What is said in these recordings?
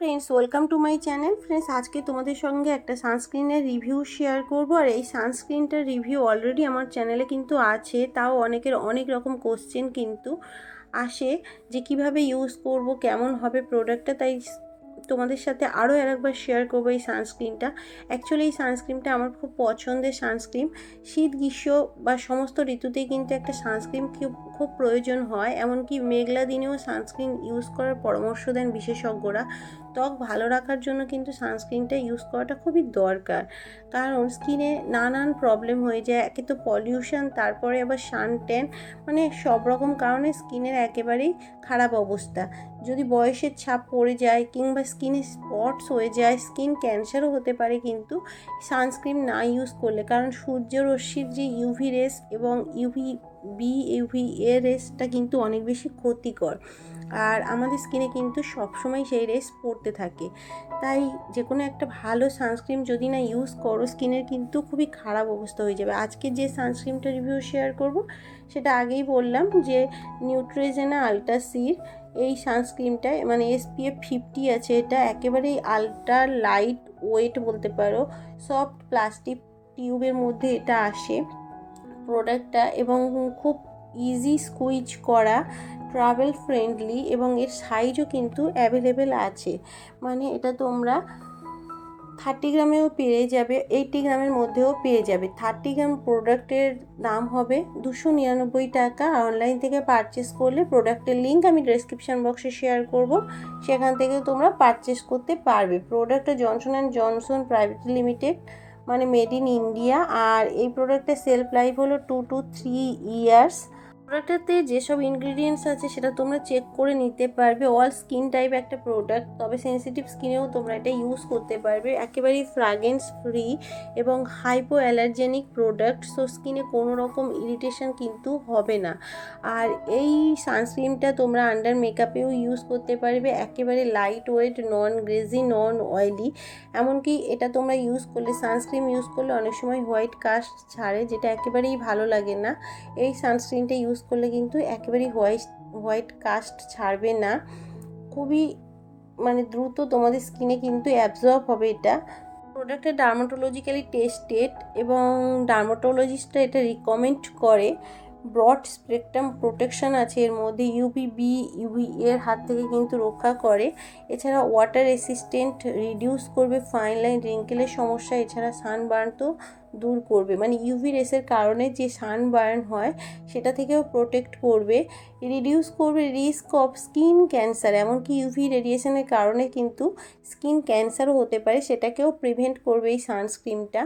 Friends, welcome to my channel. Friends, আজকে তোমাদের সঙ্গে একটা সানস্ক্রিনের রিভিউ শেয়ার করব। আর এই সানস্ক্রিনটার রিভিউ অলরেডি আমার চ্যানেলে কিন্তু আছে, তাও অনেকের অনেক রকম কোশ্চেন কিন্তু আসে যে কিভাবে ইউজ করব, কেমন হবে প্রোডাক্টটা। তাই তোমাদের সাথে আরও আরেকবার শেয়ার করবো এই সানস্ক্রিনটা। অ্যাকচুয়ালি এই সানস্ক্রিনটা আমার খুব পছন্দের সানস্ক্রিন। শীত গ্রীষ্ম বা সমস্ত ঋতুতেই কিন্তু একটা সানস্ক্রিন খুব প্রয়োজন হয়। এমনকি মেঘলা দিনেও সানস্ক্রিন ইউজ করার পরামর্শ দেন বিশেষজ্ঞরা। ত্বক ভালো রাখার জন্য কিন্তু সানস্ক্রিনটা ইউজ করাটা খুবই দরকার, কারণ স্কিনে নানান প্রবলেম হয়ে যায়। একে তো পলিউশন, তারপরে আবার সান ট্যান, মানে সব রকম কারণে স্কিনের একেবারেই খারাপ অবস্থা। যদি বয়সের ছাপ পড়ে যায় কিংবা স্কিনে স্পটস হয়ে যায়, স্কিন ক্যান্সারও হতে পারে কিন্তু সানস্ক্রিন না ইউজ করলে। কারণ সূর্যরশ্মির যে ইউভি রেস এবং ইউভি এ রেসটা কিন্তু অনেক বেশি ক্ষতিকর, আর আমাদের স্কিনে কিন্তু সবসময় সেই রেস পড়তে থাকে। তাই যে কোনো একটা ভালো সানস্ক্রিন যদি না ইউজ করো, স্কিনের কিন্তু খুবই খারাপ অবস্থা হয়ে যাবে। আজকে যে সানস্ক্রিনটা রিভিউ শেয়ার করব সেটা আগেই বললাম যে নিউট্রিজেনা আলট্রা সির এই সানস্ক্রিনটা, মানে SPF 50 আছে। এটা একেবারেই আলট্রা লাইট ওয়েট বলতে পারো, সফট প্লাস্টিক টিউবের মধ্যে এটা আসে প্রোডাক্টটা, এবং খুব ইজি স্কুইজ করা, ট্রাভেল ফ্রেন্ডলি, এবং এর সাইজও কিন্তু অ্যাভেলেবেল আছে। মানে এটা তোমরা 30 গ্রামেও পেয়ে যাবে, 80 গ্রামের মধ্যেও পেয়ে যাবে। 30 গ্রাম প্রোডাক্টের দাম হবে 299 টাকা। অনলাইন থেকে পারচেস করলে প্রোডাক্টের লিঙ্ক আমি ডেসক্রিপশান বক্সে শেয়ার করব, সেখান থেকে তোমরা পারচেস করতে পারবে। প্রোডাক্টটা Johnson and Johnson private limited, মানে মেড ইন ইন্ডিয়া। আর এই প্রোডাক্টের সেলফ লাইফ হলো 2 to 3 ইয়ার্স। প্রোডাক্টটাতে যেসব ইনগ্রিডিয়েন্টস আছে সেটা তোমরা চেক করে নিতে পারবে। অল স্কিন টাইপ একটা প্রোডাক্ট, তবে সেন্সিটিভ স্কিনেও তোমরা এটা ইউজ করতে পারবে। একেবারেই ফ্র্যাগ্রেন্স ফ্রি এবং হাইপো অ্যালার্জেনিক প্রোডাক্ট, সো স্কিনে কোনো রকম ইরিটেশন কিন্তু হবে না। আর এই সানস্ক্রিনটা তোমরা আন্ডার মেকআপেও ইউজ করতে পারবে। একেবারে লাইট ওয়েট, নন গ্রেজি, নন অয়েলি। এমনকি এটা তোমরা ইউজ করলে, সানস্ক্রিন ইউজ করলে অনেক সময় হোয়াইট কাস্ট ছাড়ে, যেটা একেবারেই ভালো লাগে না। এই সানস্ক্রিনটা ইউজ করলে কিন্তু একেবারেই হোয়াইট কাস্ট ছাড়বে না, খুবই মানে দ্রুত তোমাদের স্কিনে কিন্তু অ্যাবজর্ব হবে এটা। প্রোডাক্টটা ডার্মাটোলজিক্যালি টেস্টেড এবং ডার্মাটোলজিস্টরা এটা রিকমেন্ড করে। ব্রড স্পেকট্রাম প্রোটেকশন আছে এর মধ্যে, ইউভি এর হাত থেকে কিন্তু রক্ষা করে। এছাড়া ওয়াটার রেসিস্ট্যান্ট, রিডিউস করবে ফাইন লাইন রিঙ্কেলের সমস্যা। এছাড়া সানবার্ন তো দূর করবে, মানে ইউভি রেসের কারণে যে সানবার্ন হয় সেটা থেকেও প্রোটেক্ট করবে। রিডিউস করবে রিস্ক অফ স্কিন ক্যান্সার, এমনকি ইউভি রেডিয়েশনের কারণে কিন্তু স্কিন ক্যান্সারও হতে পারে, সেটাকেও প্রিভেন্ট করবে এই সানস্ক্রিনটা।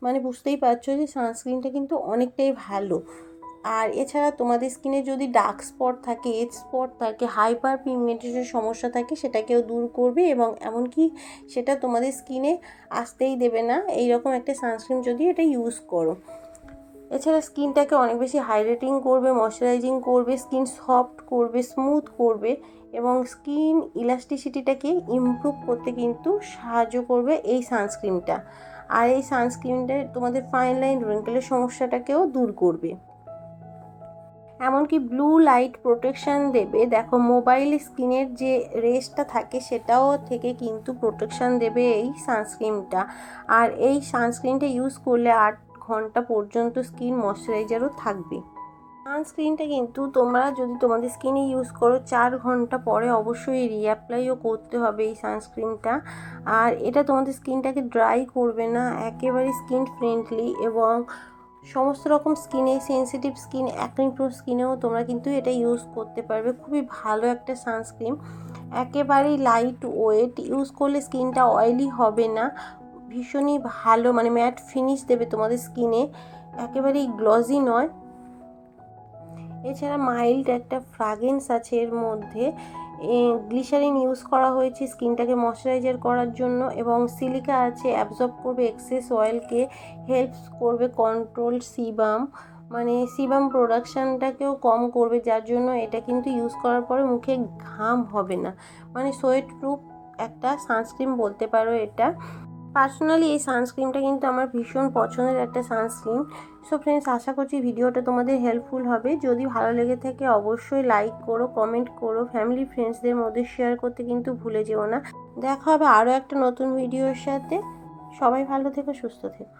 মানে বুঝতেই পারছো যে সানস্ক্রিনটা কিন্তু অনেকটাই ভালো। আর এছাড়া তোমাদের স্কিনে যদি ডার্ক স্পট থাকে, এজ স্পট থাকে, হাইপার পিগমেন্টেশনের সমস্যা থাকে, সেটাকেও দূর করবে এবং এমনকি সেটা তোমাদের স্কিনে আসতেই দেবে না, এইরকম একটা সানস্ক্রিন যদি এটা ইউজ করো। এছাড়া স্কিনটাকে অনেক বেশি হাইড্রেটিং করবে, ময়শ্চারাইজিং করবে, স্কিন সফট করবে, স্মুথ করবে এবং স্কিন ইলাস্টিসিটিটাকে ইমপ্রুভ করতে কিন্তু সাহায্য করবে এই সানস্ক্রিনটা। আর এই সানস্ক্রিনটা তোমাদের ফাইন লাইন রিঙ্কেলের সমস্যাটাকেও দূর করবে, এমনকি ব্লু লাইট প্রোটেকশান দেবে। দেখো, মোবাইল স্ক্রিনের যে রেসটা থাকে সেটাও থেকে কিন্তু প্রোটেকশান দেবে এই সানস্ক্রিনটা। আর এই সানস্ক্রিনটা ইউজ করলে 8 ঘন্টা পর্যন্ত স্কিন ময়শ্চারাইজারও থাকবে। সানস্ক্রিনটা কিন্তু তোমরা যদি তোমাদের স্কিনে ইউজ করো 4 ঘন্টা পরে অবশ্যই রিঅ্যাপ্লাইও করতে হবে এই সানস্ক্রিনটা। আর এটা তোমাদের স্কিনটাকে ড্রাই করবে না, একেবারে স্কিন ফ্রেন্ডলি এবং সমস্ত রকম স্কিনে, সেন্সিটিভ স্কিন, অ্যাকনি প্রোন স্কিনেও তোমরা কিন্তু এটা ইউজ করতে পারবে। খুবই ভালো একটা সানস্ক্রিন, একেবারেই লাইট ওয়েট, ইউজ করলে স্কিনটা অয়েলি হবে না, ভীষণই ভালো, মানে ম্যাট ফিনিশ দেবে তোমাদের স্কিনে, একেবারেই গ্লজি নয়। এছাড়া মাইল্ড একটা ফ্র্যাগ্রেন্স আছে এর মধ্যে, গ্লিসারিন ইউজ করা হয়েছে স্কিনটাকে ময়শ্চারাইজার করার জন্য, এবং সিলিকা আছে, অ্যাবজর্ব করবে এক্সেস অয়েলকে, হেল্পস করবে কন্ট্রোল সিবাম, মানে সিবাম প্রোডাকশানটাকেও কম করবে, যার জন্য এটা কিন্তু ইউজ করার পরে মুখে ঘাম হবে না, মানে সোয়েট প্রুফ একটা সানস্ক্রিন বলতে পারো এটা। পার্সোনালি এই সানস্ক্রিনটা কিন্তু আমার ভীষণ পছন্দের একটা সানস্ক্রিন। সো ফ্রেন্ডস, আশা করছি ভিডিওটা তোমাদের হেল্পফুল হবে। যদি ভালো লেগে থাকে অবশ্যই লাইক করো, কমেন্ট করো, ফ্যামিলি ফ্রেন্ডসদের মধ্যে শেয়ার করতে কিন্তু ভুলে যেও না। দেখা হবে আরও একটা নতুন ভিডিওর সাথে। সবাই ভালো থেকো, সুস্থ থেকো।